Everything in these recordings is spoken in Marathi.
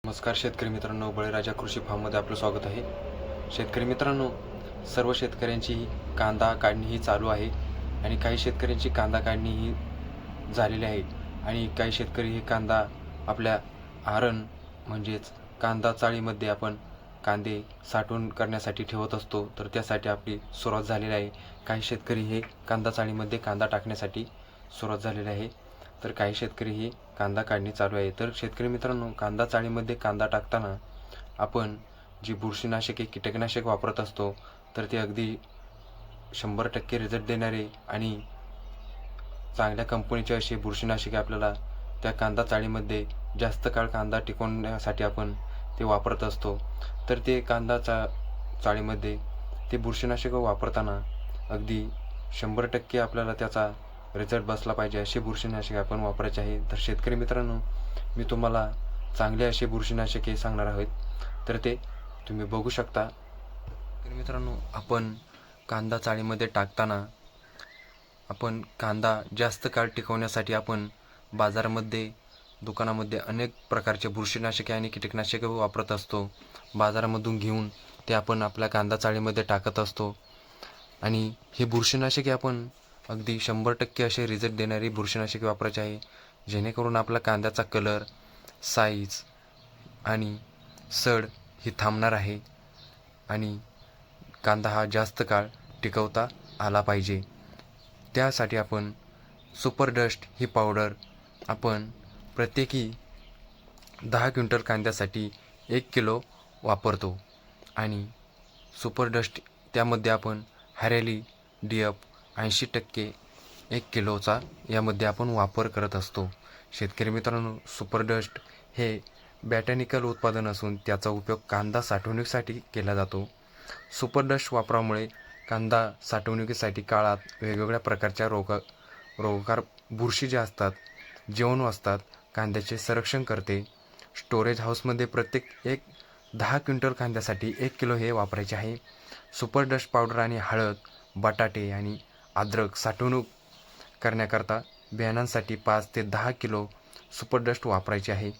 नमस्कार शेतकरी मित्रांनो, बळीराजा कृषी फार्ममध्ये आपलं स्वागत आहे. शेतकरी मित्रांनो, सर्व शेतकऱ्यांची कांदा काढणी ही चालू आहे आणि काही शेतकऱ्यांची कांदा काढणी ही झालेली आहे आणि काही शेतकरी हे कांदा आपल्या आरण म्हणजेच कांदा चाळीमध्ये आपण कांदे साठवण करण्यासाठी ठेवत असतो, तर त्यासाठी आपली सुरुवात झालेली आहे. काही शेतकरी हे कांदा चाळीमध्ये कांदा टाकण्यासाठी सुरुवात झालेली आहे, तर काही शेतकरी ही कांदा काढणी चालू आहे. तर शेतकरी मित्रांनो, कांदा चाळीमध्ये कांदा टाकताना आपण जी बुरशीनाशके कीटकनाशक वापरत असतो, तर ते अगदी 100% रिझल्ट देणारे आणि चांगल्या कंपनीचे असे बुरशीनाशके आपल्याला त्या कांदा चाळीमध्ये जास्त काळ कांदा टिकवण्यासाठी आपण ते वापरत असतो. तर ते कांदा चाळीमध्ये ते बुरशीनाशके वापरताना अगदी 100% आपल्याला त्याचा रिझल्ट बसला पाहिजे अशी बुरशीनाशके आपण वापरायचे आहे. तर शेतकरी मित्रांनो, मी तुम्हाला चांगले असे बुरशीनाशके सांगणार आहोत, तर ते तुम्ही बघू शकता. तर मित्रांनो, आपण कांदा चाळीमध्ये टाकताना आपण कांदा जास्त काळ टिकवण्यासाठी आपण बाजारामध्ये दुकानामध्ये अनेक प्रकारचे बुरशीनाशके आणि कीटकनाशके वापरत असतो. बाजारामधून घेऊन ते आपण आपल्या कांदा चाळीमध्ये टाकत असतो आणि हे बुरशीनाशके आपण अगदी 100% असे रिझल्ट देणारी बुरशीनाशके वापरायचे आहे, जेणेकरून आपला कांद्याचा कलर, साईज आणि सड ही थांबणार आहे आणि कांदा हा जास्त काळ टिकवता आला पाहिजे. त्यासाठी आपण सुपर डस्ट ही पावडर आपण प्रत्येकी 10 क्विंटल कांद्यासाठी 1 किलो वापरतो आणि सुपर डस्ट त्यामध्ये आपण हॅरेली DF 80% 1 किलोचा यामध्ये आपण वापर करत असतो. शेतकरी मित्रांनो, सुपर डस्ट हे बॅटॅनिकल उत्पादन असून त्याचा उपयोग कांदा साठवणुकीसाठी केला जातो. सुपर डस्ट वापरामुळे कांदा साठवणुकीसाठी काळात वेगवेगळ्या प्रकारच्या रोगकार बुरशी ज्या असतात, जीवाणू असतात, कांद्याचे संरक्षण करते. स्टोरेज हाऊसमध्ये प्रत्येक 10 क्विंटल कांद्यासाठी 1 किलो हे वापरायचे आहे. सुपर डस्ट पावडर आणि हळद, बटाटे आणि अद्रक साठवणूक करण्याकरता बियाणांसाठी 5 ते 10 किलो सुपर डस्ट वापरायचे आहे.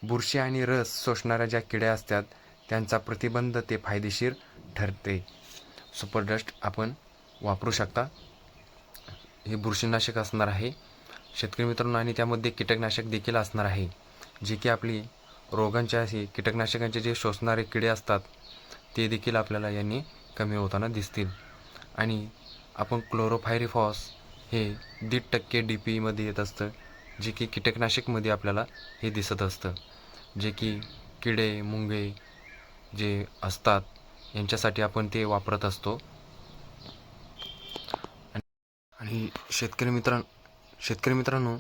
बुरशी आणि रस शोषणाऱ्या ज्या किड्या असतात त्यांचा प्रतिबंध ते फायदेशीर ठरते. सुपर डस्ट आपण वापरू शकता. हे बुरशीनाशक असणार आहे शेतकरी मित्रांनो आणि त्यामध्ये कीटकनाशक देखील असणार आहे, जे की आपली रोगांच्या कीटकनाशकांचे जे शोषणारे किडे असतात ते देखील आपल्याला यांनी कमी होताना दिसतील. आणि आपण क्लोरोफायरिफॉस हे 1.5% DP येत असतं, जे की कीटकनाशकमध्ये आपल्याला हे दिसत असतं, जे की किडे मुंगे जे असतात यांच्यासाठी आपण ते वापरत असतो. आणि शेतकरी मित्रांनो,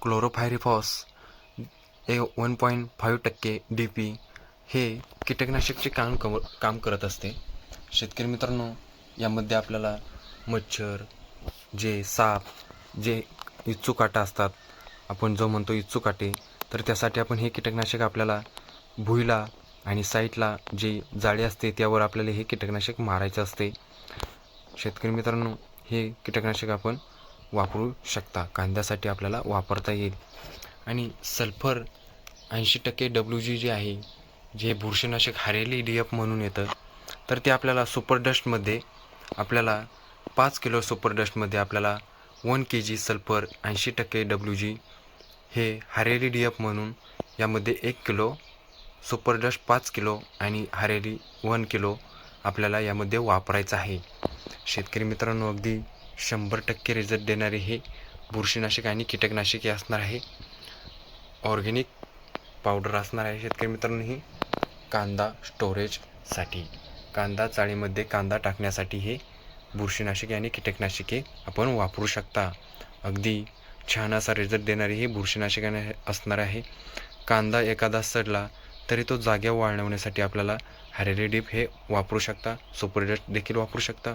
क्लोरोफायरिफॉस 1.5% DP हे कीटकनाशकचे काम करत असते. शेतकरी मित्रांनो, यामध्ये आपल्याला मच्छर, जे साप, जे इच्चू काटा असतात, आपण जो म्हणतो इच्चू काटे, तर त्यासाठी आपण हे कीटकनाशक आपल्याला भुईला आणि साईटला जे जाळी असते त्यावर आपल्याला हे कीटकनाशक मारायचं असते. शेतकरी मित्रांनो, हे कीटकनाशक आपण वापरू शकता, कांद्यासाठी आपल्याला वापरता येईल. आणि सल्फर 80% WG जे आहे, जे बुरशीनाशक हॅरेली DF म्हणून येतं, तर ते आपल्याला सुपर डस्टमध्ये आपल्याला 5 किलो सुपर डस्टमध्ये आपल्याला 1 kg सल्फर 80% WG हे हॅरेली DF म्हणून यामध्ये 1 किलो सुपर डस्ट 5 किलो आणि हॅरेली 1 किलो आपल्याला यामध्ये वापरायचं आहे. शेतकरी मित्रांनो, अगदी 100% रिझल्ट देणारे हे बुरशीनाशक आणि कीटकनाशके असणार आहे. ऑर्गॅनिक पावडर असणार आहे शेतकरी मित्रांनो. ही कांदा स्टोरेजसाठी, कांदा चाळीमध्ये कांदा टाकण्यासाठी हे बुरशीनाशके आणि कीटकनाशके आपण वापरू शकता. अगदी छान असा रिझल्ट देणारी ही बुरशीनाशके असणार आहे. कांदा एखादा सडला तरी तो जाग्यावर वाळवण्यासाठी आपल्याला हॅरेली DF हे वापरू शकता. सुपर डस्ट देखील वापरू शकता.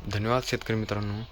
धन्यवाद शेतकरी मित्रांनो.